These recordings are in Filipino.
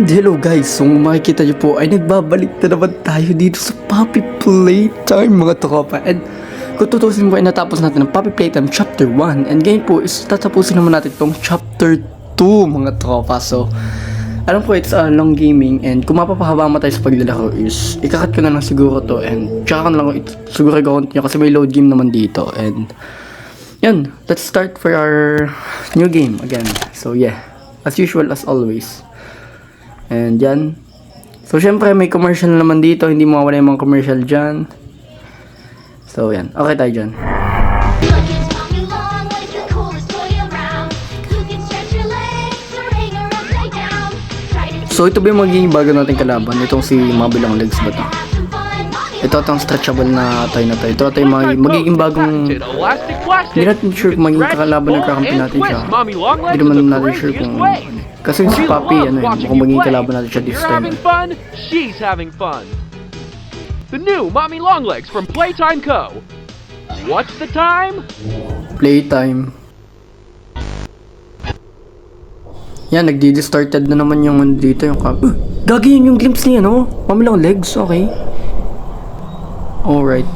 And hello guys, kung makikita nyo po ay nagbabalik na naman tayo dito sa Puppy Playtime mga tropa. And kung tutusin mo ay natapos natin ang Puppy Playtime Chapter 1. And ngayon po is tatapusin naman natin itong Chapter 2 mga tropa. So alam ko it's long gaming, and kung mapapahaba mo tayo sa paglalaro is ikakat ko na lang siguro to, and tsaka na lang siguro i-continue kasi may load game naman dito. And yun, let's start for our new game again. So yeah, as usual, as always. And yan. So syempre may commercial naman dito, hindi mawawala yung mga commercial dyan. So yan, okay tayo dyan. So ito ba yung magiging bago natin kalaban? Itong si Mabilang Legs ba to? Ito itong stretchable na toy na to. Ito yung magiging bagong... Hindi natin sure kung magiging kakalaban ng kakampi natin siya. Hindi naman natin sure kung... Kasi si Puppy, ano yun, mukhang magiging kalaban natin siya this time. She's having fun. The new Mommy Longlegs from Playtime Co. What's the time? Playtime. Yan, nagdi-distorted na naman yung dito yung gagi yun yung glimpse niya, no? Mommy Longlegs, okay. Alright.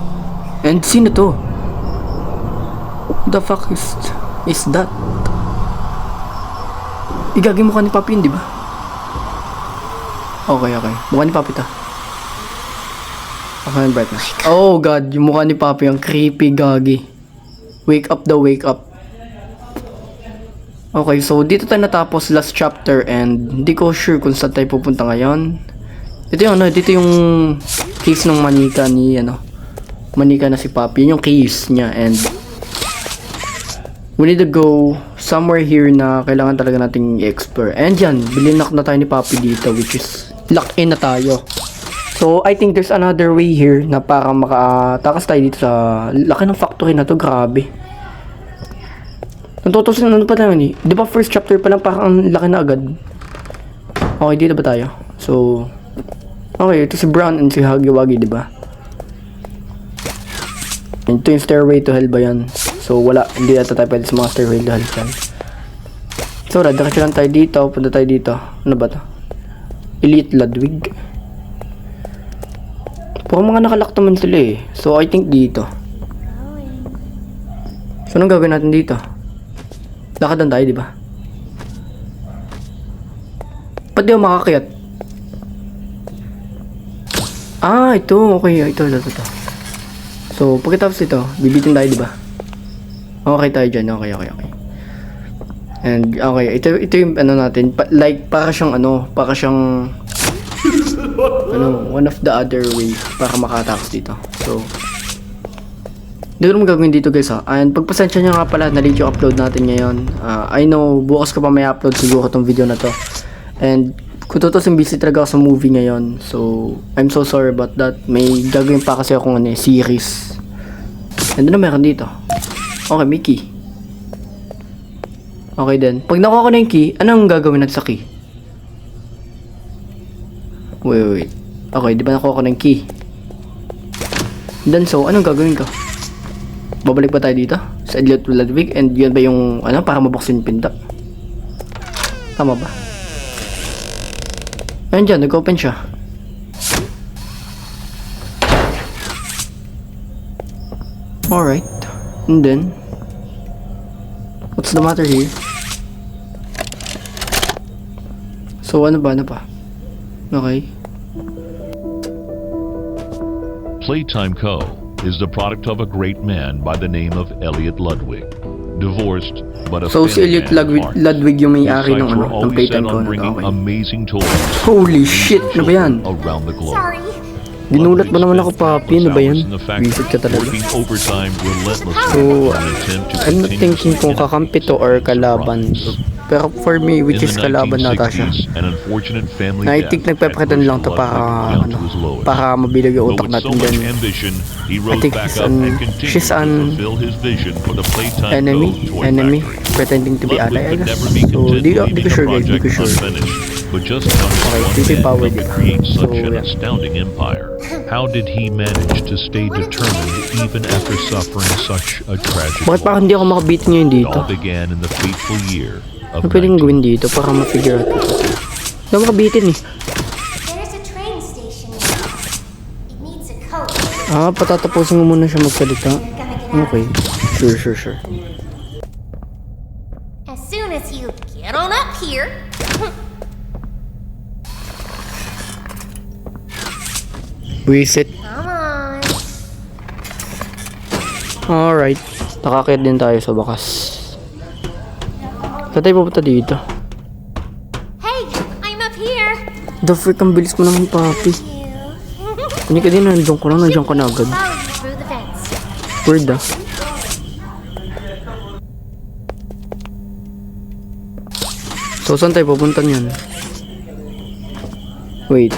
And sino to? What the fuck is that? Igagi mukha ni Puppy yun, di ba? Okay. Mukha ni Puppy ta. Okay, brightness. Oh god, yung mukha ni Puppy, ang creepy, gagi. Wake up. Okay, so dito tayo natapos last chapter, and hindi ko sure kung saan tayo pupunta ngayon. Ito yung dito yung case ng manika ni manika na si Puppy, yung case niya, and we need to go somewhere here na kailangan talaga nating i-explore. And yan, bilinak na tayo ni Puppy dito, which is lock in na tayo. So I think there's another way here na para makatakas tayo dito sa laki ng factory na to, grabe. Natutusin na pa tayo ni. Di ba first chapter pa lang parang ang laki na agad. Okay, dito ba tayo? So okay, ito si Brown and si Hagiwagi, di ba? Ito yung stairway to hell ba yan? So wala, hindi ata tayo pwede sa mga stairway to hell yan. So diretso lang tayo dito, punta tayo dito. Ano ba to? Elite Ludwig. Puro mga nakalak naman sila eh. So I think dito. So anong gagawin natin dito? Lakadan tayo, di ba? Ba't di ako makakayat? Ah, ito. Okay, ito. So, pagkatapos ito, bibitin tayo, di ba? Okay tayo dyan. Okay. And, okay. Ito yung natin. Like, para siyang one of the other way para makatakas dito. So, dito naman gagawin dito guys ha. And pagpasensya nyo nga pala na late yung upload natin ngayon. I know bukas ko pa may upload siguro tong video na to. And kung tutusin busy talaga ako sa movie ngayon. So I'm so sorry about that. May gagawin pa kasi akong series. And ano meron dito? Okay, may key. Okay din. Pag nakuha ko na yung key, anong gagawin natin sa key? Wait. Okay, di ba nakuha ko na yung key? Then so, anong gagawin ko? Babalik ba tayo dito? Sa Elite Ludwig? And yun ba yung para mabuksin yung pinto? Tama ba? Ayun dyan, nag-open siya. Alright. And then what's the matter here? So ano ba? Okay. Playtime Co. is the product of a great man by the name of Elliot Ludwig. Divorced, but a so si Elliot Ludwig yung may-ari ng Playtime Co. Okay. Amazing toys. Holy shit, ano ba yan? Around the globe. Ginulat ba naman ako, Puppy? Ano ba yan? Visit ka talaga. So, I'm not thinking kung kakampi to or kalaban. Pero for me, which is kalaban nata siya. I think nagpapakitan lang to para mabilag yung utak natin dyan. I think she's an enemy pretending to be ally, I guess. So, di ko sure guys, di ko sure. Okay, dito yung power dito. So, yeah. How did he manage to stay determined even after suffering such a tragedy? Bakit parang hindi ako makabit ngayon dito? It all began in the fateful year of Ano pwedeng gawin dito para ma-figure out ito? Hindi ako makabitin eh. There's a train station here. It needs a coach. Patatapusin mo muna siya magsalita. You're gonna get out. Okay. Sure. As soon as you get on up here. Reset. Come on. Alright. Nakakit din tayo sa bakas. Saan tayo pupunta dito? Hey, I'm up here. The freak, ang bilis mo naman, papi. You. Hindi ka din, nandiyan ko lang, nandiyan ka na agad. Follow you through the fence. Weird ah. So, saan tayo pupunta niyan? Wait.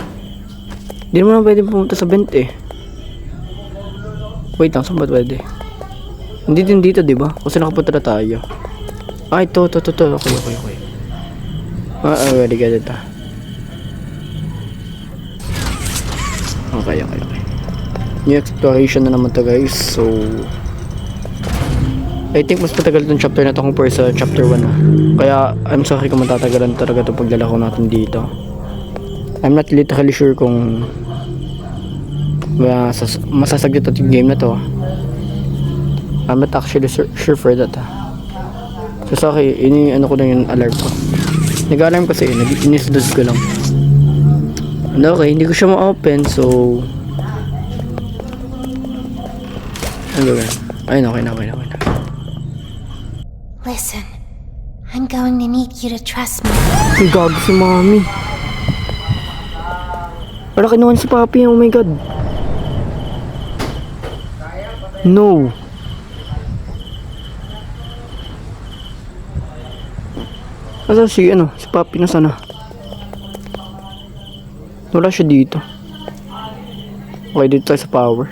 Hindi naman na pwede pumunta sa vent eh. Wait lang, saan ba pwede? Hindi din dito, di ba? Kasi nakapunta na tayo. Ito. Okay. Ready ka dito. Okay. New exploration na naman to, guys. So, I think mas matagal itong chapter na to compare sa chapter 1 ah. Kaya, I'm sorry kung matatagalan talaga itong paglalako natin dito. I'm not literally sure kung masasaglit at yung game na to. I'm not actually sure for that ah. So sorry, ano ko lang yung alarm ko. Nag-alarm kasi, inisdod ko lang. And okay, hindi ko siya ma-open, so ano gawin? Ayun, okay na. Listen, I'm going to need you to trust me. Ang gago si mami. Wala kinuha si papi, oh my god. No. Asa si papi na sana. Wala siya dito. Okay, dito tayo sa power.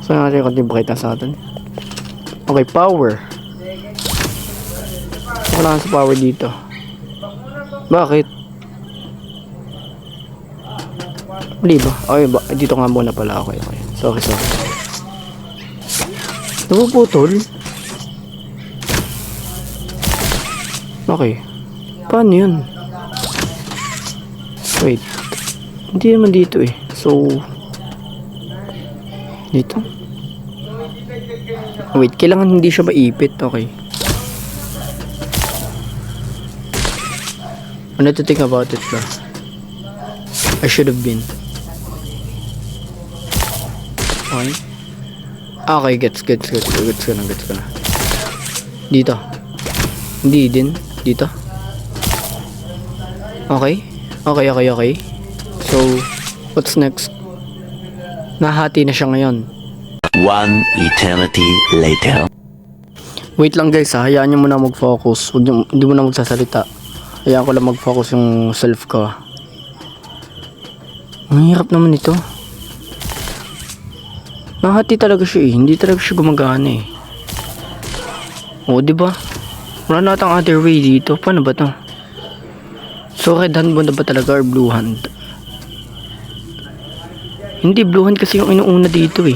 Saan natin yung konting pakita sa atin? Okay, power. Wala sa power dito. Bakit? Mali ba? Okay ba? Dito nga muna pala. Okay. Sorry. Napuputol? Okay. Paano yun? Wait. Hindi naman dito eh. So, dito? Wait, kailangan hindi siya maipit. Okay. Ano to think about it ba? I should have been. Okay. Okay, gets ko na. Dito. Hindi din. Dito. Okay. So, what's next? Nahati na siya ngayon. One eternity later. Wait lang guys ha, hayaan nyo muna mag-focus. Hindi mo na magsasalita. Hayaan ko lang mag-focus yung self ko. Ang hirap naman ito. Nahati talaga siya eh. Hindi talaga siya gumagana eh. Oo, diba? Wala na atang other way dito. Paano ba to? So, red hand mo na ba talaga or blue hand? Hindi, blue hand kasi yung inuuna dito eh.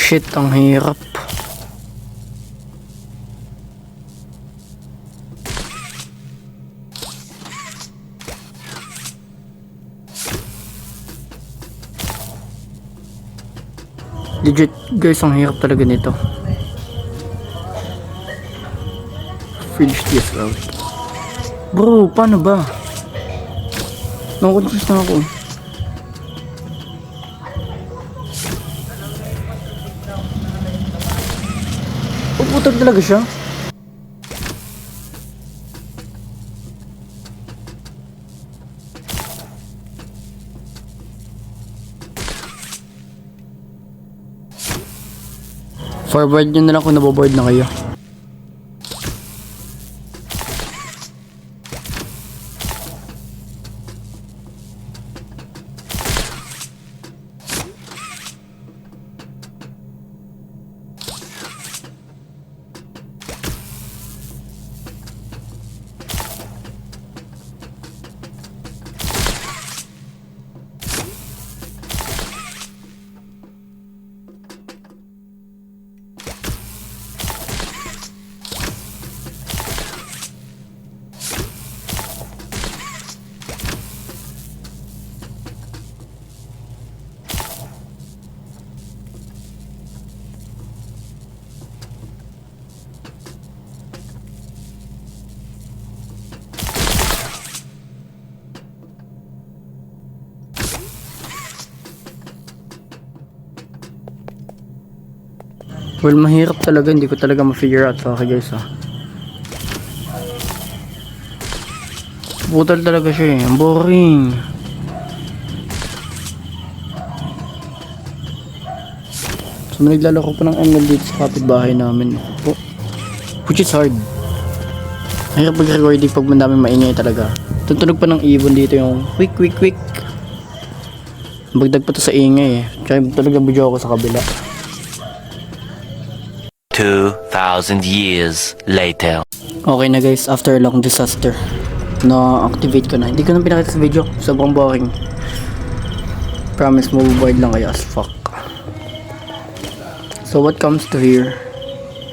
Shit, ang hirap. Legit guys, ang hirap talaga nito. Finish this route. Bro, paano ba? Nakonfuse na ako. Puputol talaga siya. Forward nyo na lang kung naboboard na kayo. Well, mahirap talaga. Hindi ko talaga ma-figure out. Okay guys, Butal talaga siya eh. Ang boring. So, naglalaro pa ng ML dito sa kapitbahay namin. Po. Which is hard. Mahirap mag-recording pag mandami maingay talaga. Tutunog pa ng ibon dito yung quick. Bagdag pa to sa ingay eh. Kaya talaga video ako sa kabila. 2,000 years later. Okay na guys, after a long disaster, na-activate ko na. Hindi ko na pinakita sa video. Sobrang boring. Promise, move-board lang kayo as fuck. So what comes to here?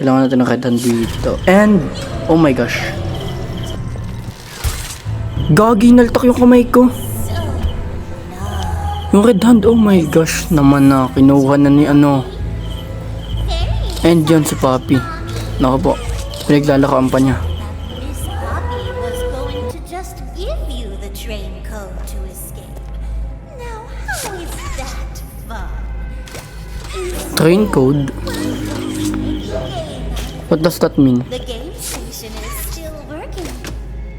Kailangan natin nakita dito. And, oh my gosh. Gagi, naltak yung kamay ko. Yung red hand, oh my gosh. Naman na, kinuha na ni ano. And dyan si Papi. Naku po, pinaglalakaan pa niya. Miss Poppy was going to just give you the train code to escape. Now, how is that fun? Train code? What does that mean? The game station is still working.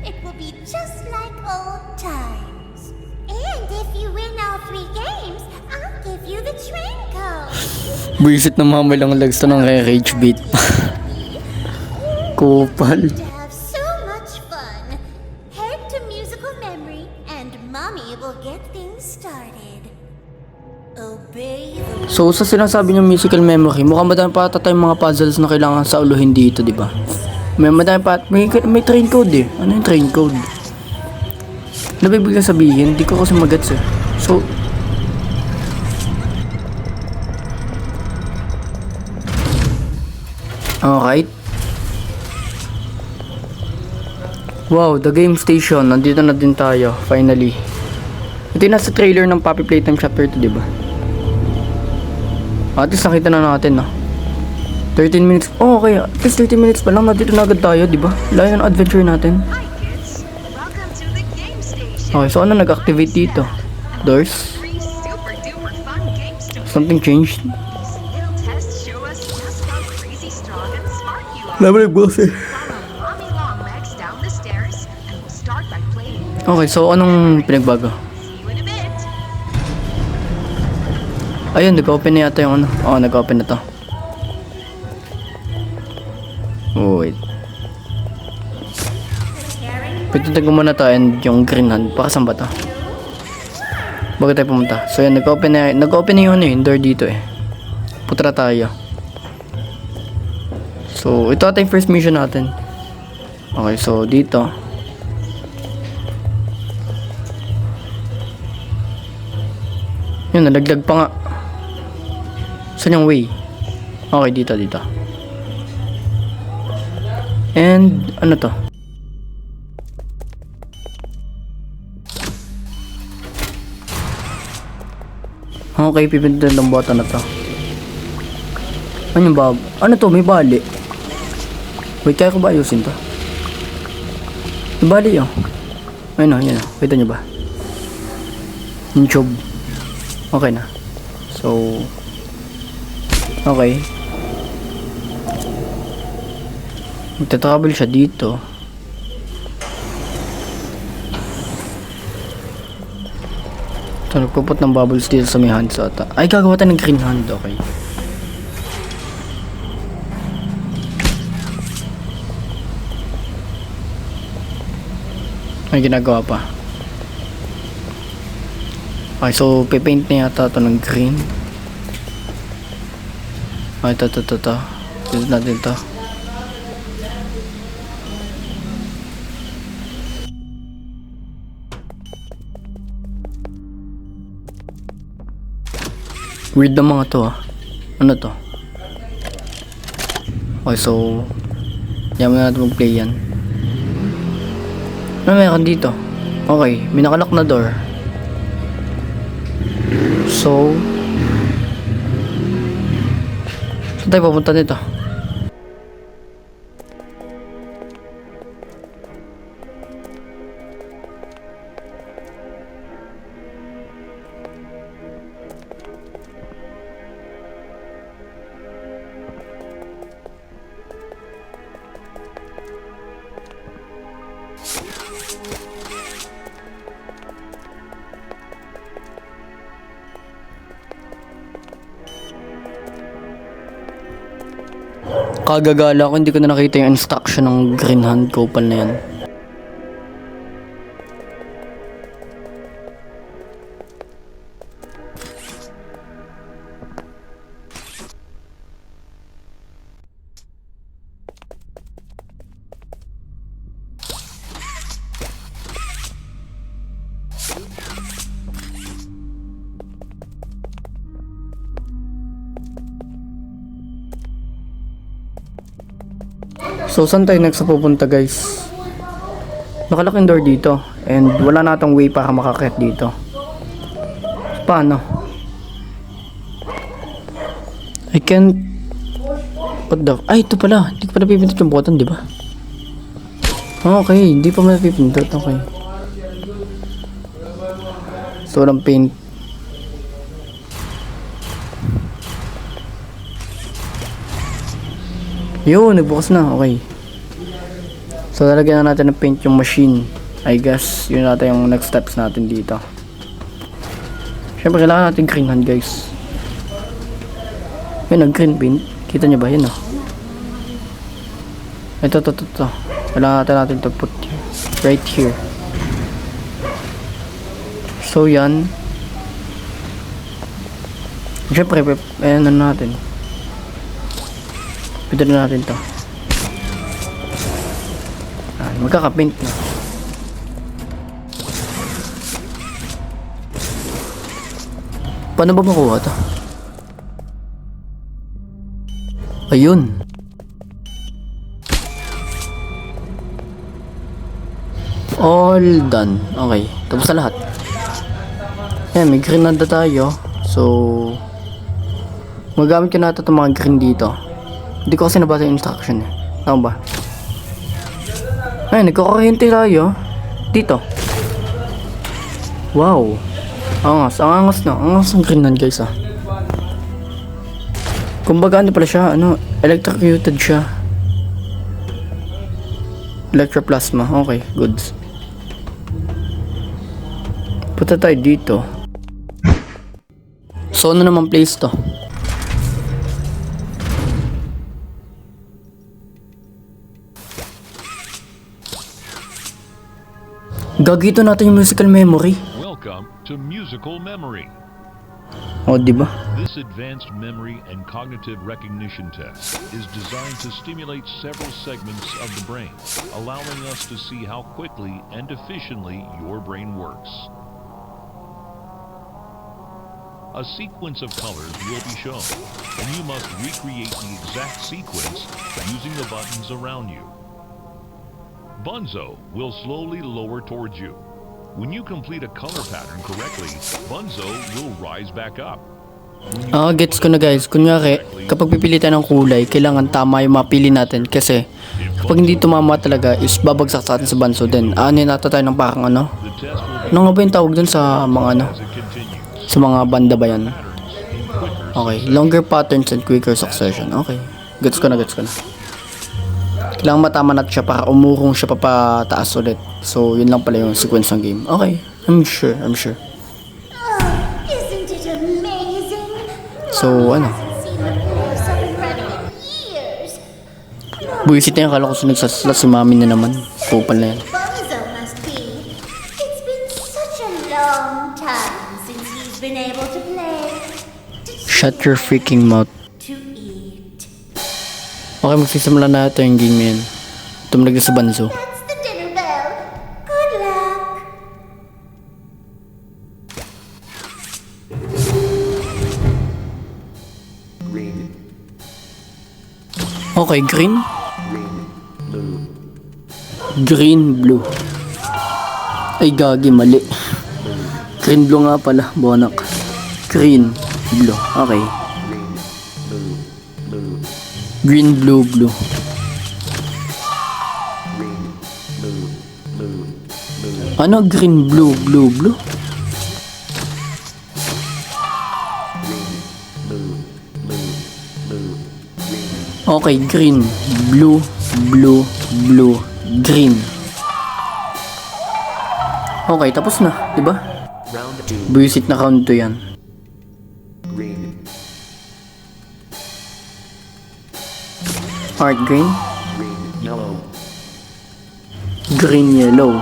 It will be just like old times. And if you win all 3 games, I'll give you the train code. Buisit na mamay lang legs to ng rage beat. Kupal. To have so much fun. Head to musical memory, and Mommy will get things started. Obey the So sa sinasabi niyo musical memory, mukhang madami pa ata tayong mga puzzles na kailangan sa uluhin dito, di ba? Madami pa, may train code eh. Ano yung train code? Nabibiglang sabihin, di ko kasi magets eh. So, alright. Wow, the game station. Nandito na din tayo, finally. Ito yung nasa trailer ng Poppy Playtime Chapter 2, diba? At least nakita na natin, 13 minutes. Oh, okay. At least 30 minutes pa lang. Nandito na agad tayo, diba? Layo ng adventure natin. Hi kids, welcome to the game station. Okay, so ano nag-activate dito? Doors? 3 super duper fun games to play. Something changed? It'll test show us just how crazy strong and smart you are. Laban nag-boss eh. Follow Mommy Longlegs down the stairs and we'll start by playing. Okay, so anong pinagbago? See you in a bit. Ayun, nag-open na yata yung ano. Oo, nag-open na to. Oh, wait. Pagtatago muna to and yung green hand. Para saan ba to? Bago tayo pumunta. So yan, nag-open na yung ano yung door dito eh. Putra tayo. So, ito ata yung first mission natin. Okay, so dito. Yun, nalaglag pa nga. Saan yung way? Okay, dito. And, ano to? Okay, pipindutin ng button na to. Ano yung bab? Ano to? May bali. Wait, kaya ko ba ayusin to? May bali yun. Ayun o, yun o. Kita nyo ba? Yung tube. Okay na. So, okay. Magta-travel siya dito. So, nagpuput ng bubbles dito sa may hands ata. Ay, gagawa tayo ng green hand. Okay. May ginagawa pa. Okay, so pipaint na yata ito ng green. Okay, ito. Dito natin ito. Weird na mga to ah. Ano to? Okay, so yaman na natin mag-play yan. Ano meron dito? Okay, may nakalock na door. So saan tayo papunta nito? Kagagala ko, hindi ko na nakita yung instruction ng green hand couple na yan. So saan tayo next pupunta guys? Nakalaking door dito and wala natang way para makakit dito. Paano? I can't... What the... Ay, ito pala. Hindi ko pala pipindot yung button, di ba? Okay, hindi pa pala pipindot. Okay. So walang paint. Yun, nagbukas na. Okay. So, lalagyan na natin ng paint yung machine. I guess, yun natin yung next steps natin dito. Siyempre, kailangan natin green hand, guys. Yun, nag-green paint. Kita nyo ba? Yun, oh. Ito. Kailangan natin to put right here. So, yan. Siyempre, ayan na natin. Pwede na natin to. Magkaka-paint na. Paano ba makuha to? Ayun. All done. Okay. Tapos na lahat. Ayan, may green na tayo. So, magamit ko na ito itong mga green dito. Hindi ko kasi nabasa yung instruction eh. Tama ba? Ay, nagkakaryente tayo. Dito. Wow. Angas. Ang angas na. Ang angas ng green hand guys ah. Kumbaga ano pala siya. Ano? Electrocuted siya. Electroplasma. Okay. Goods. Punta tayo dito. So ano naman place to? Gagito natin yung musical memory. Welcome to Musical Memory. Oh, di ba? This advanced memory and cognitive recognition test is designed to stimulate several segments of the brain, allowing us to see how quickly and efficiently your brain works. A sequence of colors will be shown, and you must recreate the exact sequence using the buttons around you. Bunzo will slowly lower towards you. When you complete a color pattern correctly, Bunzo will rise back up. Gets ko na guys. Kunyari, kapag pipili tayo ng kulay, kailangan tama yung mapili natin. Kasi, kapag hindi tumama talaga, is babagsak sa atin sa Bunzo din. Nata tayo ng parang ano? Ano nga ba yung tawag dun sa mga ano? Sa mga banda ba yan? Okay, longer patterns and quicker succession. Okay, gets ko na. Kailangan matama natin siya para umurong siya papataas ulit. So, yun lang pala yung sequence ng game. Okay, I'm sure. Isn't it amazing? So, ano? Seen a horse up and running in years. Buisit na yung kala ko sa nagsaslat si mami na naman. Kupal na yan. Bunzo must be. Shut your freaking mouth. to eat. Okay, magsisimula na ito yung game yan. Tumulog sa Banzo. That's the dinner bell. Good luck. Okay, green. Green, blue. Ay, gagi, mali. Green, blue nga pala, bonak. Green, blue. Okay. Green, blue, blue. Ano green, blue, blue, blue? Okay, green, blue, blue, blue, green. Okay, tapos na, di ba? Buisit na round to yan. Heart green. Green, yellow.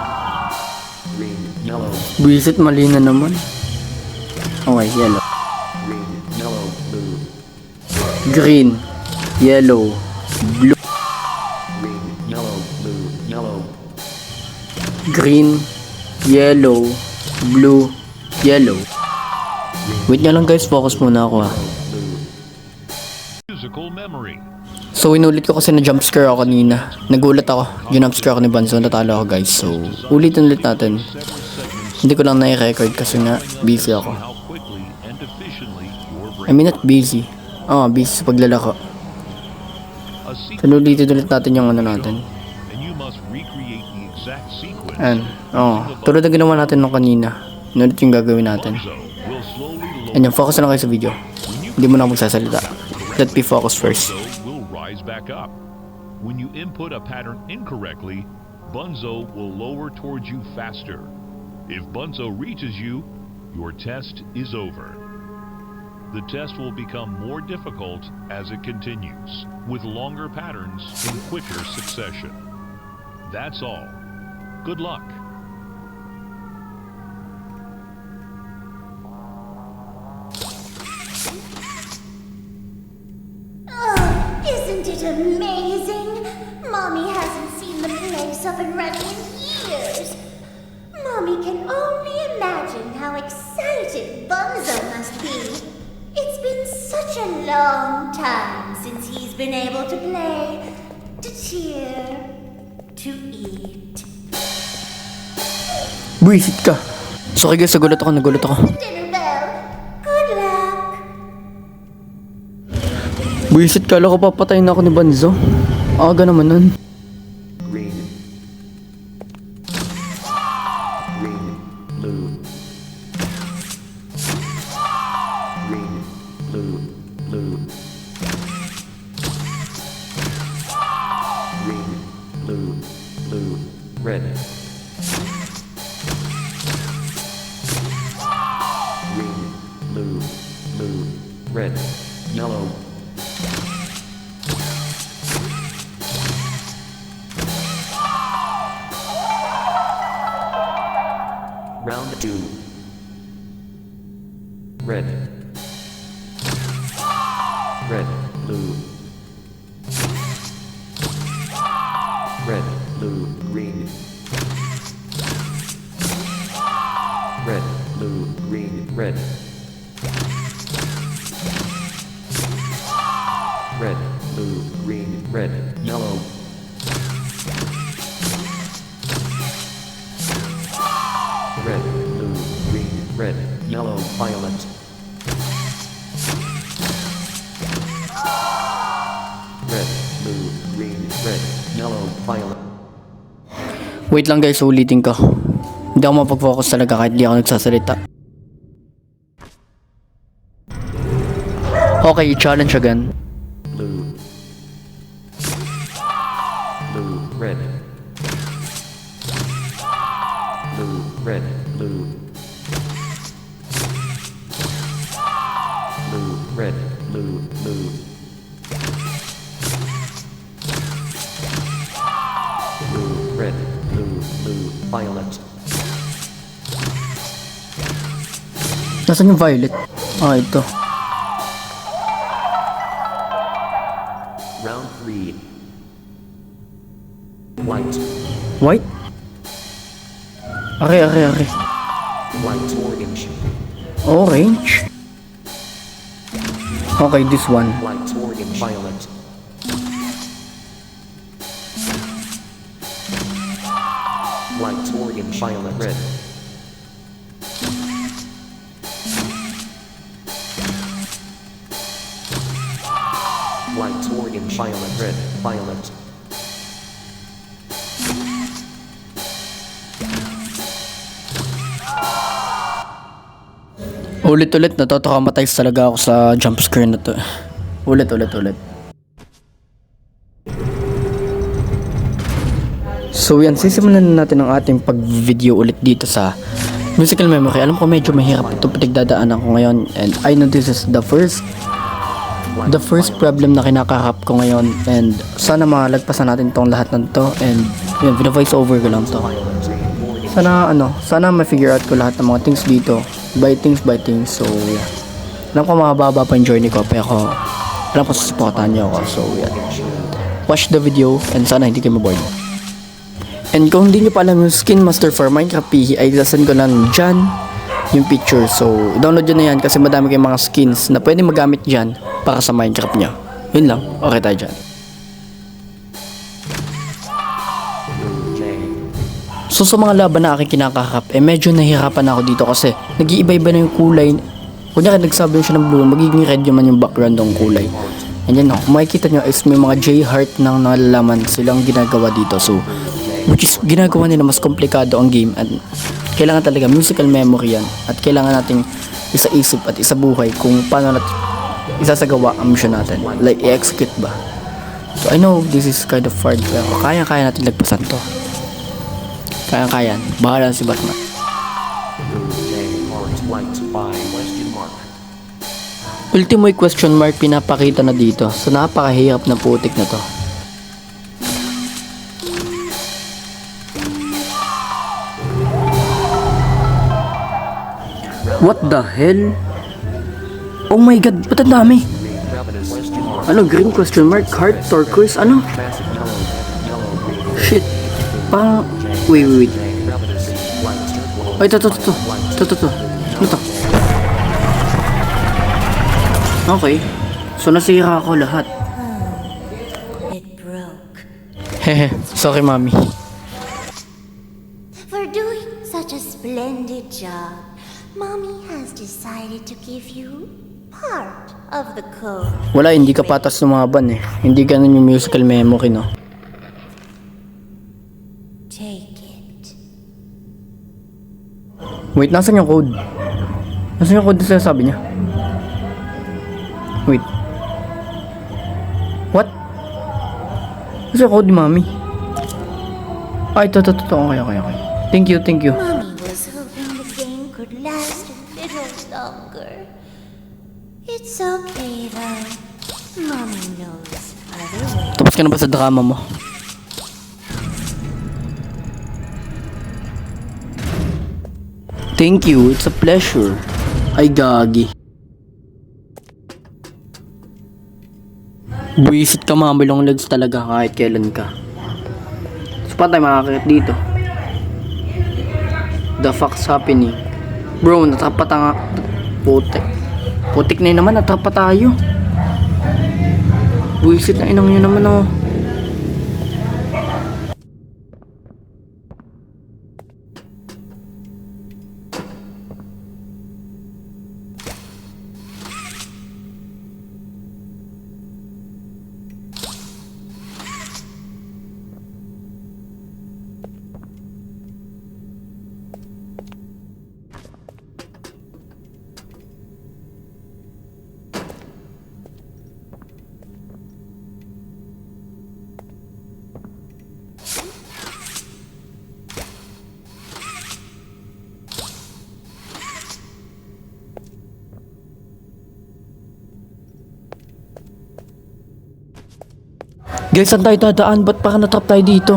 Buisit, mali na naman. Okay, yellow. Green, yellow, blue. Green, yellow, blue, yellow. Wait nga lang guys, focus muna ako ha. Musical memory. So inulit ko kasi na jump scare ako kanina. Nagulat ako, jump scare ako ni Banzo, natalo ako guys. So ulitin ulit natin. Hindi ko lang na-record kasi nga busy ako. How quickly and efficiently your I mean not busy. Busy sa paglalako. So ulitin ulit natin yung ano natin. and you must recreate the exact sequence. Ayan. Tulad na ginawa natin nung kanina. Inulit yung gagawin natin. Bunzo will slowly lower. And yung focus na lang kayo sa video. Hindi mo na ako magsasalita. Let me focus first. Bunzo will rise back up. When you input a pattern incorrectly, Bunzo will lower towards you faster. If Bunzo reaches you, your test is over. The test will become more difficult as it continues, with longer patterns in quicker succession. That's all. Good luck. Oh, isn't it amazing? Mommy hasn't seen the place up and running in years. Mommy can only imagine how excited Bunzo must be. It's been such a long time since he's been able to play, to cheer, to eat. Buisit ka. So okay guys, nagulat ako. Dinner bell. Good luck. Buisit ka, ko papatayin na ako ni Banzo. Aga naman nun. Red. Green, blue, blue, red, yellow. Round 2. Red. Red, blue. Red, blue, green. Red, blue, green, red. Red, blue, green, red, yellow. Red, blue, green, red, yellow, violet. Red, blue, green, red, yellow, violet. Wait lang guys, ulitin ko. Hindi ako mapag-focus talaga kahit di ako nagsasalita. Okay, challenge again. Blue. Blue, red. Blue, red, blue. Blue, red, blue, blue. Blue, red, blue, blue, violet. Nasaan yung violet? Ito. Round 3. White. White? Are. White orange. Orange? Okay, this one. White orange violet. White orange violet red. White orange violet red violet. Ulit-ulit natotraumatize talaga ako sa jump scare na to. Ulit. So yan, sisimulan na natin ang ating pag-video ulit dito sa musical memory. Alam ko medyo mahirap ito pinagdadaanan ko ngayon, and I know this is the first problem na kinakaharap ko ngayon, and sana malagpasan natin tong lahat ng to, and yun, voice over ko lang to. Sana ma-figure out ko lahat ng mga things dito, by things. So yeah, alam ko mababa pa yung journey ko, pero alam ko susuportahan niyo ako. So yeah, watch the video and sana hindi kayo maboard. And kung hindi nyo pa alam yung Skin Master for Minecraft PE, ay sasend ko lang dyan yung picture. So download nyo na yan kasi madami kayong mga skins na pwede magamit dyan para sa Minecraft nyo. Yun lang, okay tayo dyan. So sa mga laban na aking kinakaharap, medyo nahihirapan ako dito kasi nag-iiba-iba na yung kulay. Kunyari nagsabi siya ng blue, magiging red naman yung background ng kulay. And yan, makikita nyo is may mga J-heart ng nalalaman silang ginagawa dito. So which is ginagawa nila mas komplikado ang game, at kailangan talaga musical memory yan, at kailangan nating isa-isip at isa-buhay kung paano natin isasagawa ang mission natin, like i-execute ba. So I know this is kind of hard, pero kaya natin lagpasan to. Kaya bahala si Batman. Ultimo question mark pinapakita na dito, so napakahirap na putik na to. What the hell? Oh my god, ba't ang dami? Ano, green question mark, heart, turquoise, ano? Shit. Parang, wait. Ay, ito. Ano to? Okay. So, nasira ako lahat. It broke. Hehe, sorry mami. For doing such a splendid job, Mommy has decided to give you part of the code. Wala, hindi ka patas lumaban eh. Hindi ganun yung musical memory, no? Take it. Wait, nasan yung code? Nasan yung code na sinasabi niya? Wait. What? Nasan yung code ni mami? Ay, ito. Okay. Thank you. Mommy was hoping the game could last a little longer. It's okay though. Mommy knows other ways. Tapos ka na ba sa drama mo? Thank you, it's a pleasure. Ay, gagi. Buisit ka, mami long legs talaga kahit kailan ka. So, paano tayo makakakit dito? The fuck's happening? Bro, natrapa nga. Putik na yun naman, natrapa tayo. Buisit na inang yun naman, oh. Guys, saan tayo dadaan? Ba't parang natrap tayo dito?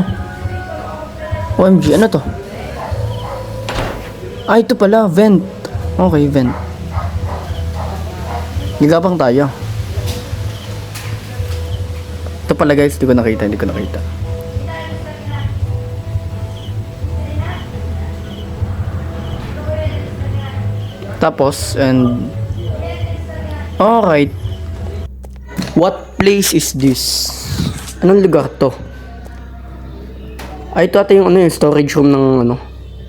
OMG, ano to? Ah, ito pala, vent. Okay, vent. Gagapang tayo. Ito pala guys, hindi ko nakita. Tapos, and... Alright. What place is this? Anong lugar to? Ay, ito ata yung ano, yung storage room ng ano,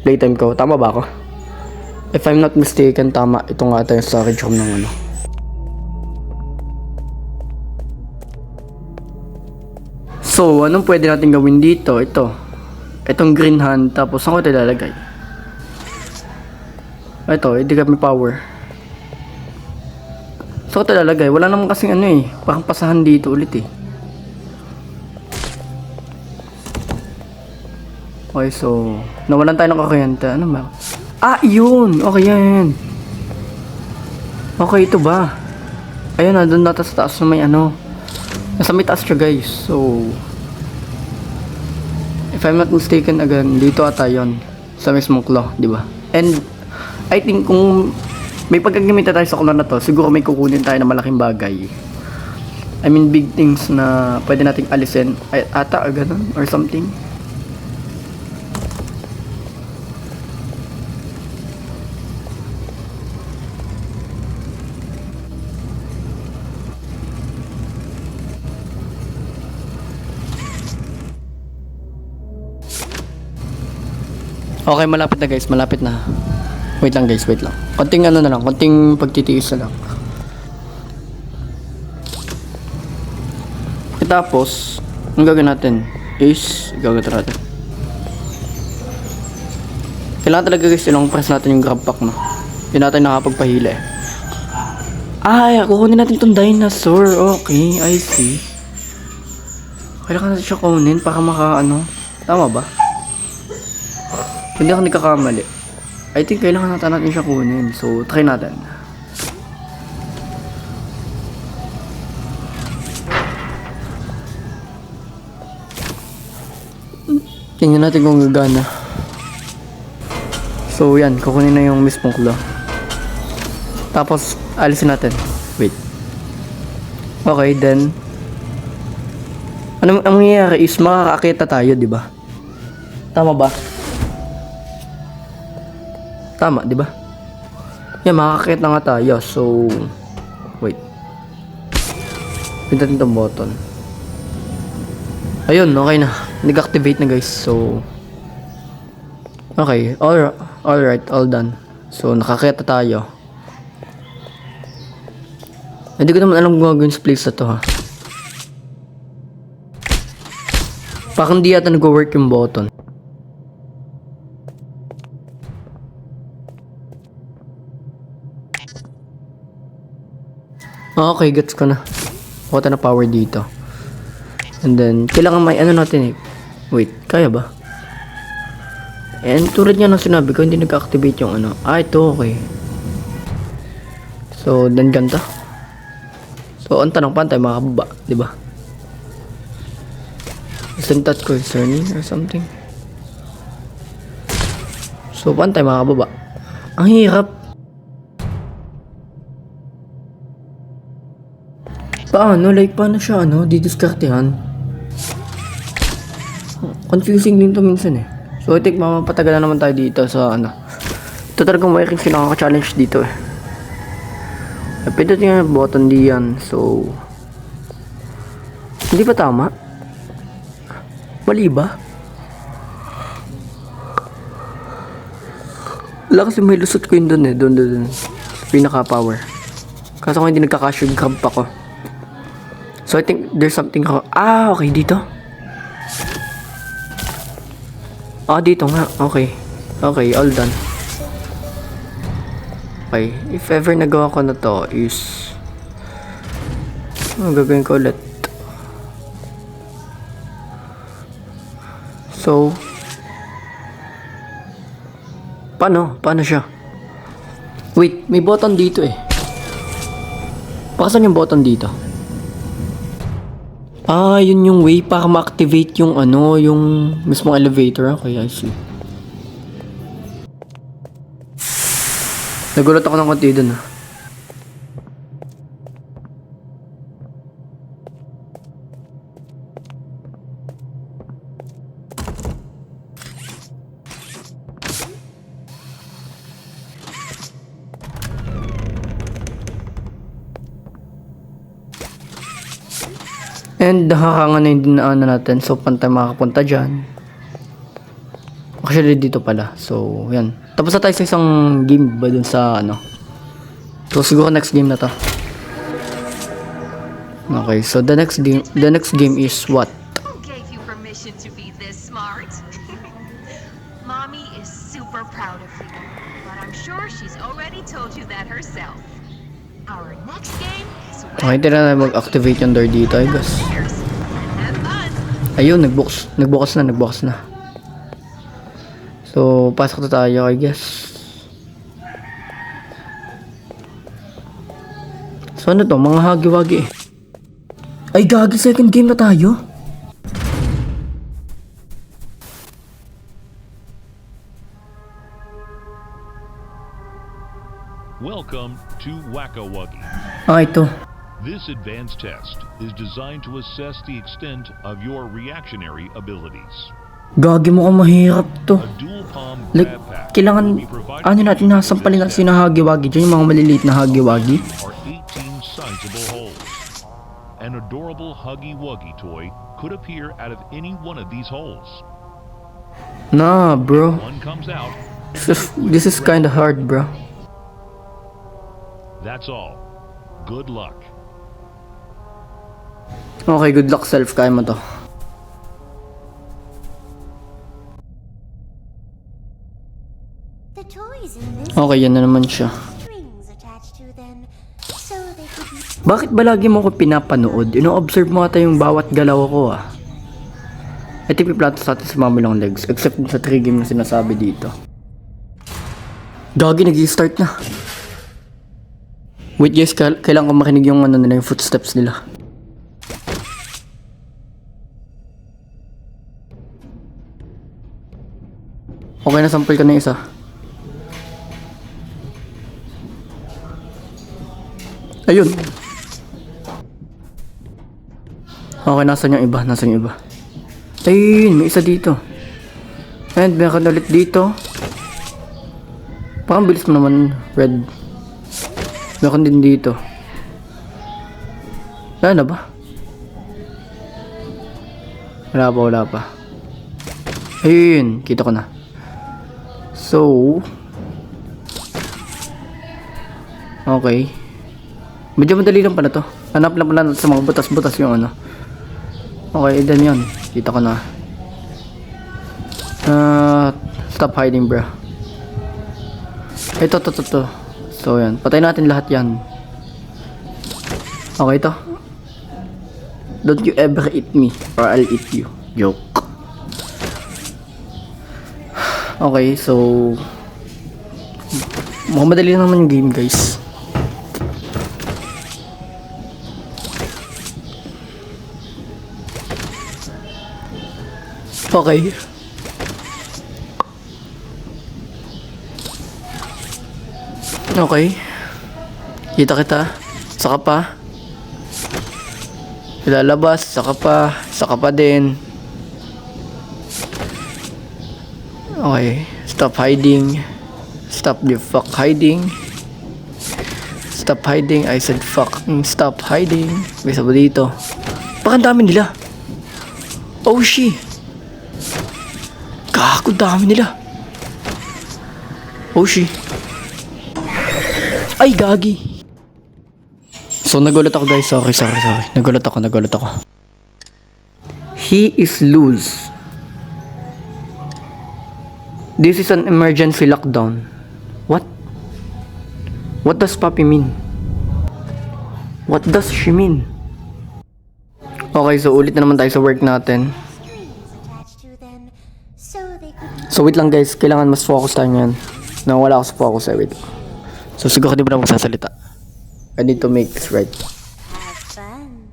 playtime ko. Tama ba ako? If I'm not mistaken, tama. Ito nga ata yung storage room ng ano. So, anong pwede natin gawin dito? Itong green hand, tapos saan ko ito ilalagay? Ito, hindi kami power. So, ito ilalagay. Wala naman kasing ano eh. Parang pasahan dito ulit eh. Okay, so, nawalan tayo ng kuryente. Ano ba? Ah, yun! Okay, yan. Okay, ito ba? Ayun, nandun na sa taas na may ano. Nasa may taas siya, guys. So, if I'm not mistaken, again, dito ata yun. Sa mismong claw, di ba? And, I think kung may pagkagamit tayo sa claw na to, siguro may kukunin tayo na malaking bagay. I mean, big things na pwede nating alisin. Ay, ata, ganun, or something. Okay, malapit na guys, malapit na. Wait lang guys, wait lang. Konting ano na lang, konting pagtitiis na lang. Tapos, ang gagawin natin is, kailangan talaga guys, ilang press natin yung grab pack, no? Hindi natin nakapagpahila eh. Ay, kukunin natin itong dinosaur. Okay, I see. Kailangan natin siya kunin para maka ano. Tama ba? Hindi ako nagkakamali. I think kailangan natin siya kunin. So, try natin. Tingnan natin kung gagana. So, yan. Kukunin na yung mismong claw. Tapos, alisin natin. Wait. Okay, then. Ano ang mangyayari is makakaakita tayo, di ba? Tama ba? Tama, di ba? Yan, makakakit na nga tayo. So, wait. Pindutin itong button. Ayun, okay na. Nag-activate na guys. So, okay. Alright, all done. So, nakakita tayo. Hindi ko naman alam kung gagawin sa place na to, ha. Parang hindi yata nag-work yung button. Okay, gets ko na. Kuha na power dito. And then, kailangan may ano natin eh. Wait, kaya ba? And tulad nga ng sinabi ko, hindi nag-activate yung ano. Ah, ito, okay. So, then ganda. So, ang tanong, paano tayo makababa? Diba? Isn't that concerning or something? So, paano tayo makababa? Ang hirap. Paano? Like, paano siya, ano, didiskartehan? Confusing din to minsan eh. So, I think mapapatagal na naman tayo dito sa, ano. Ito talagang may rin sinakaka-challenge dito eh. Pwede nga button diyan. So, hindi ba tama? Mali ba? Wala kasi may lusot ko yun dun eh. Dun. Pinaka-power. Kaso kung hindi nagka-cash yung grab pa ko. So, I think there's something ako. Ah, okay, dito. Ah, dito nga. Okay. Okay, all done. Okay, if ever nagawa ko na to is... gagawin ko ulit. So... Paano? Paano siya? Wait, may button dito eh. Pakasan yung button dito? Ah, yun yung way para ma-activate yung ano, yung mismong elevator. Okay, I see. Nagulat ako ng konti dun ah. And nakakanga na yung dinaanan natin. So, pantay makakapunta dyan. Actually, dito pala. So, yan. Tapos na tayo sa isang game ba dun sa ano. So, siguro next game na to. Okay, so the next game is what? Who gave you permission to be this smart? Mommy is super proud of you, but I'm sure she's already told you that herself. Our next game is Okay, tira na mag-activate yung door dito, I guess. Cheers and have fun. Ayun, nagbukas na. So, pasok na tayo, I guess. So, ano to? Mga hagi-wagi eh. Ay, gagi, second game na tayo. Welcome to Wacka Wuggy. Ito. This advanced test is designed to assess the extent of your reactionary abilities. Gagi mo kung mahirap to. A dual palm Like, grab pack kailangan, will be provided ano natin, nasampalin natin si hagi-wagi dyan, yung mga maliliit na hagi-wagi. are 18 sizable holes. An adorable Huggy Wuggy toy could appear out of any one of these holes. Nah, bro. One comes out, This is kinda hard, bro. that's all. Good luck. Okay, good luck, self. Kaya mo to. The toys in this Okay, yan na naman siya. strings attached to them, so they could be Bakit ba lagi mo ko pinapanood? Ino-observe mo ata yung bawat galaw ko ah. Ito yung plato sa atin sa Mommy Long Legs. Except sa 3 game na sinasabi dito. Gagi, nag-start na. Wait guys, kailangan ko makinig yung ano nila, yung footsteps nila. Okay, nasample ka na isa. Ayun. Okay, nasan yung iba? Nasan yung iba? Ayun, may isa dito. And meron ulit dito. Parang bilis mo naman, Red. Meron din dito. Wala na ba? Wala pa. Ayun, kita ko na. So, okay. Medyo madali lang pala to. Hanap lang pala sa mga butas-butas yung ano. Okay, then yun. Kita ko na. Stop hiding, bro. Ito. So, yan. Patay natin lahat yan. Okay, ito. Don't you ever eat me or I'll eat you. Joke. Okay, so mukhang madali lang naman yung game, guys. Okay. Okay. Kita. Saka pa. Ilalabas. Saka pa din. Okay. Stop hiding. Stop the fuck hiding. Stop hiding. I said fucking stop hiding. May sabo dito. Baka dami nila. Oh shit. Gago, dami nila. Oh shit. Ay, gagi. So, nagulat ako, guys. Sorry. Nagulat ako. He is loose. This is an emergency lockdown. What? What does Papi mean? What does she mean? Okay, so ulit na naman tayo sa work natin. strings attached to them, so they could be So wait lang guys, kailangan mas focus tayo ngayon. Nawala ako sa focus eh, wait. So siguro di ba na magsasalita. I need to make this right. have fun.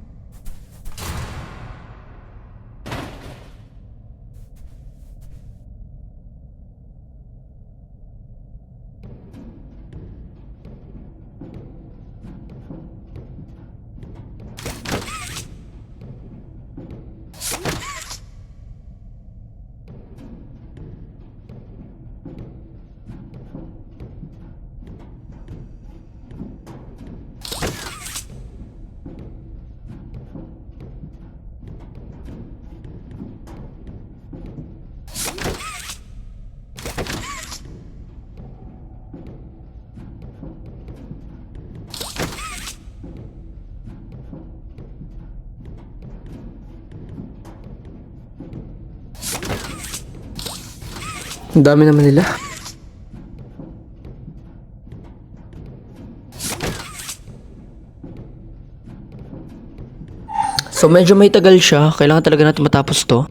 Ang dami naman nila. So medyo may tagal siya. Kailangan talaga natin matapos to.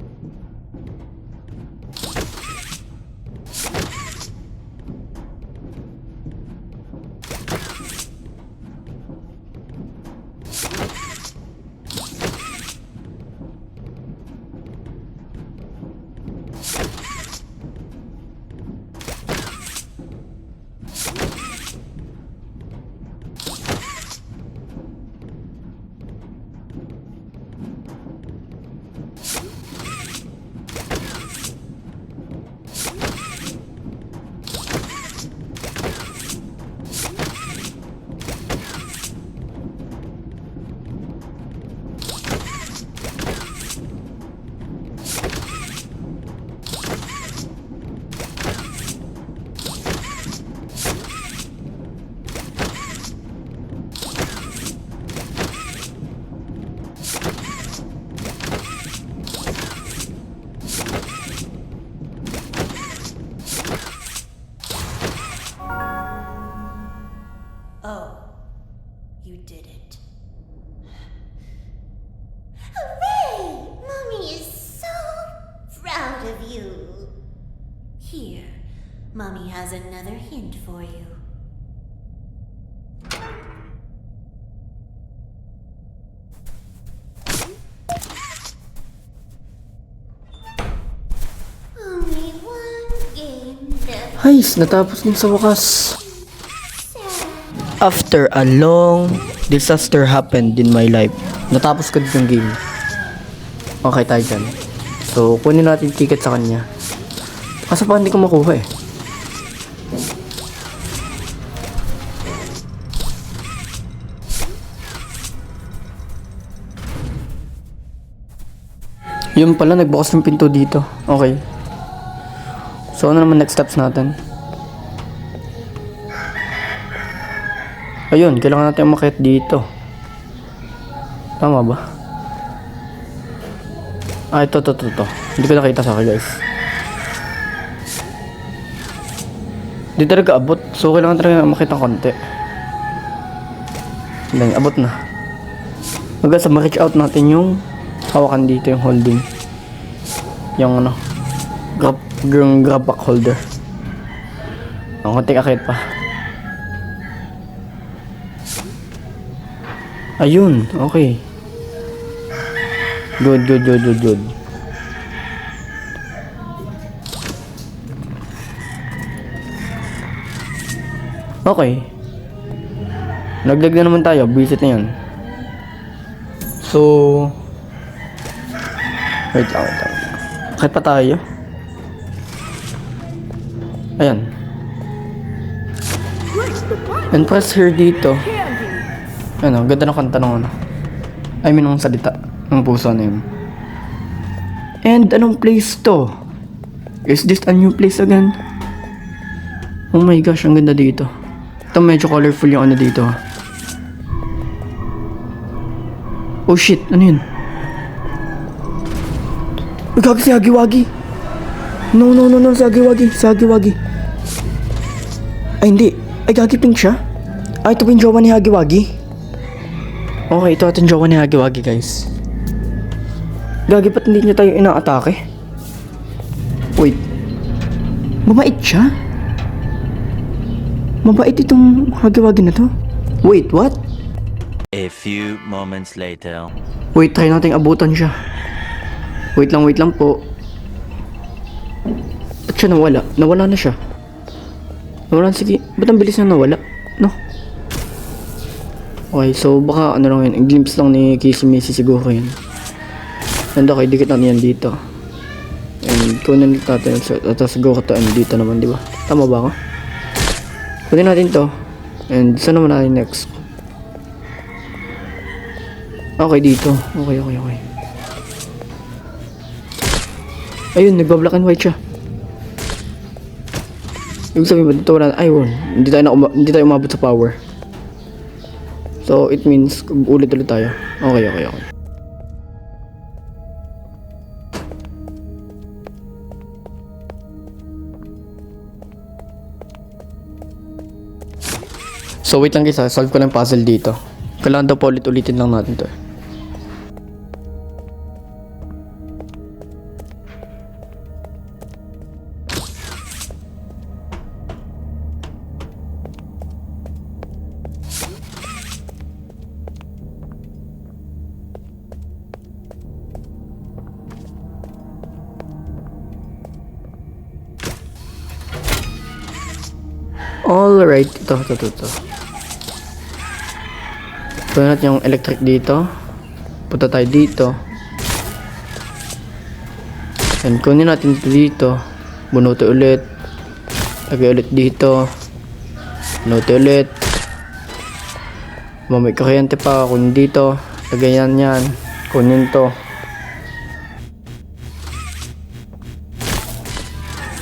Oh, you did it. Hooray! Mommy is so proud of you. Here, Mommy has another hint for you. Only one game left. Guys, natapos din sa wakas. After a long disaster happened in my life, natapos ko din yung game. Okay tayo dyan. So, kunin natin yung ticket sa kanya. Kasi pa hindi ko makuha eh. Yun pala, nagbukas yung pinto dito. Okay. So, ano naman next steps natin? Ayun, kailangan natin umakyat dito. Tama ba? Ah, ito. Hindi ko nakita sa akin, guys. Hindi talaga abot. So, kailangan talaga umakyat ng konti. Then, abot na. Hanggang sa ma-reach out natin yung hawakan dito, yung holding. Yung ano, grab back holder. Ang konting akyat pa. Ayun, okay. Good. Okay. Naglag na naman tayo, visit na yun. So, wait lang. Bakit pa tayo? Ayan. And press here dito. Ano, ganda ng kanta ng ano. I mean, ng salita. Ng puso na yun. And anong place to? Is this a new place again? Oh my gosh, ang ganda dito. Ito medyo colorful yung ano dito. Oh shit, ano yun? Gagi si Hagiwagi. No, si Hagiwagi. Ay hindi, ay gagi pink siya. Ay ito po yung jowa ni Hagiwagi. Okay, ito ating jowa ni Hagiwagi, guys. Gagi, ba't hindi niya tayo inaatake? Wait. Mabait siya? Mabait itong Hagiwagi na to? Wait, what? A few moments later. Wait, try natin abutan siya. Wait lang po. Ba't siya nawala? Nawala na siya. Sige. Ba't ang bilis na nawala? No? Okay, so baka ano lang yun, glimpse lang ni Kissy siguro yun. And okay, dikit natin yan dito. And kunin natin, tapos siguro ito dito naman, di ba? Tama ba ako? Kunin natin to. And saan naman natin next? Okay, dito. Okay. Ayun, nagba-black and white siya. Ibig sabihin ba, dito wala, ayun, hindi tayo umabot sa power. So, it means, ulit tayo. Okay. So wait lang guys ha, solve ko lang yung puzzle dito. Kailangan daw pa ulit-ulitin lang natin to. Alright, ito. Pwede natin yung electric dito. Punta tayo dito. And kunin natin ito dito. Bunuti ulit. Lagay ulit dito. Bunuti ulit. May kuryente pa. Kunin dito. Lagay yan. Kunin to.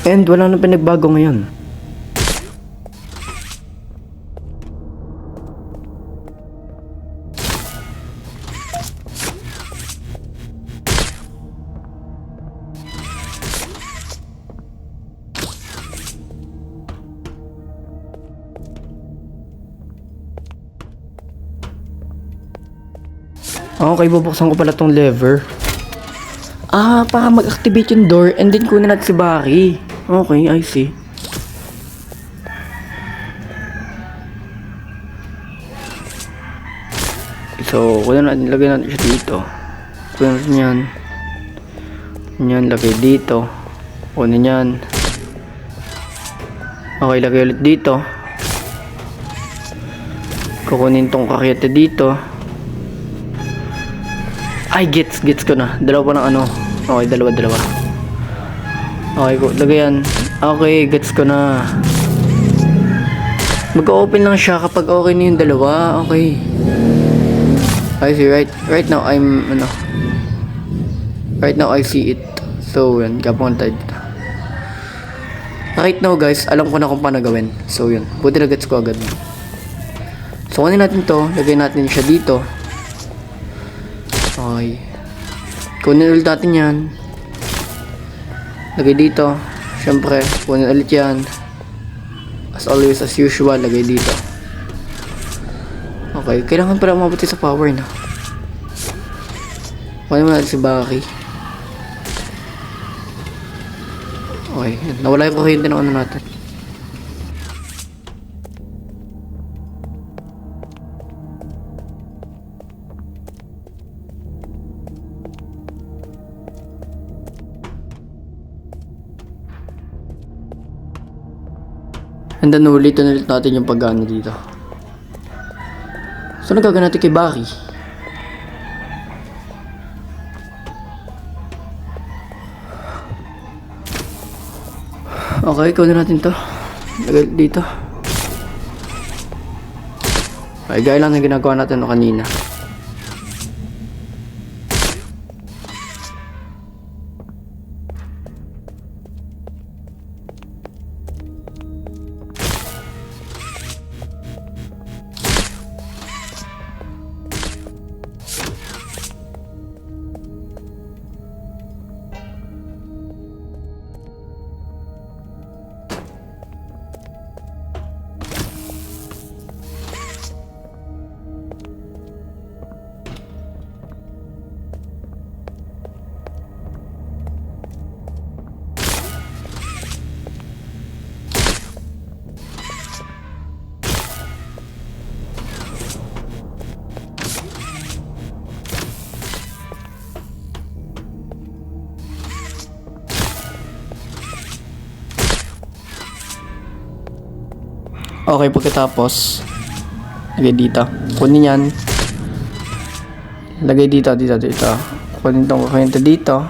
And wala nang pinagbago ngayon. Okay, bubuksan ko pala tong lever. Para mag-activate yung door and then kunin natin si Barry. Okay, I see. So, kunin natin, lagay natin siya dito. Kunin natin yan. Yan, lagay dito. Kunin yan. Okay, lagay ulit dito. Kukunin tong karyete dito. Ay, gets ko na. Dalawa pa ng ano. Okay, dalawa. Okay, lagay yan. Okay, gets ko na. Mag-open lang siya kapag okay na yung dalawa. Okay. I see, right now Right now I see it. So, yan. Gapon tayo dito. Right now, guys, alam ko na kung paano gawin. So, yun. Buti na gets ko agad. So, kunin natin to. Lagay natin siya dito. Okay. Kunin ulit natin yan. Lagay dito. Siyempre, kunin ulit yan. As always, as usual, lagay dito. Okay. Kailangan pala mabuti sa power na. Kunin mo natin si Baki. Okay. Nawala yung kuryente ng ano natin. And then ulitin ulit natin yung pag-ano dito. So nagagawin natin kay Baki. Okay, kunin natin to. Lagay dito. Okay, gaya lang na ginagawa natin no kanina. Okay, pagkatapos lagay dito. Kunin yan. Lagay dito. Kunin tong kuryente dito.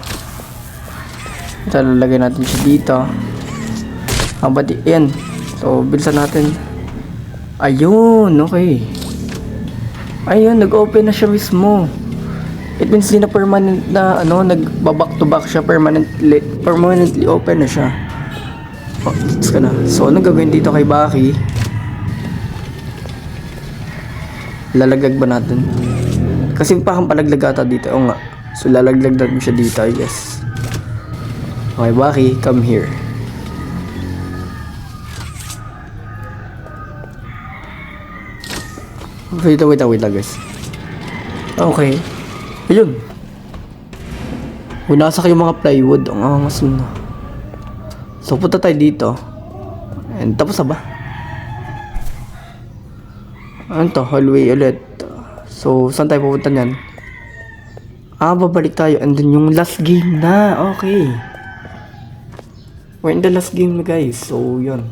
Ito, lalagay natin siya dito. Yan. So, bilisan natin. Ayun, okay. Ayun, nag-open na siya mismo. It means di na permanent na, nagbaback to back siya. Permanently open na siya. Oh, it's ka na. So, anong gagawin dito kay Baki? Lalaglag ba natin? Kasi parang palaglag ata dito. Oo nga. So lalaglag natin siya dito, I guess. Okay, Baki, come here. Wait lang guys. Okay. Ayun. Winasak yung mga plywood. Ang angas na. So, punta tayo dito. And tapos na ba? Ano to? Hallway ulit. So, saan tayo pupunta niyan? Babalik tayo. And then yung last game na. Okay. We're in the last game na guys. So, yun.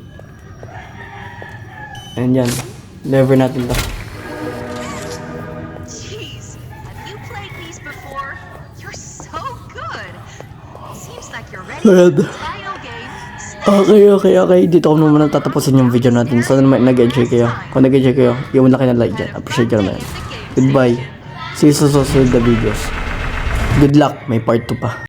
And yan. Never natin to. Jeez, have you played these before? You're so good. Seems like you're ready for the final game. Okay. Dito ko naman tatapusin yung video natin. Sana naman nag-enjoy kayo. Kung nag-enjoy kayo, iwan na kayo ng like dyan. Appreciate ko naman. Goodbye. See you sa susunod na videos. Good luck. May part 2 pa.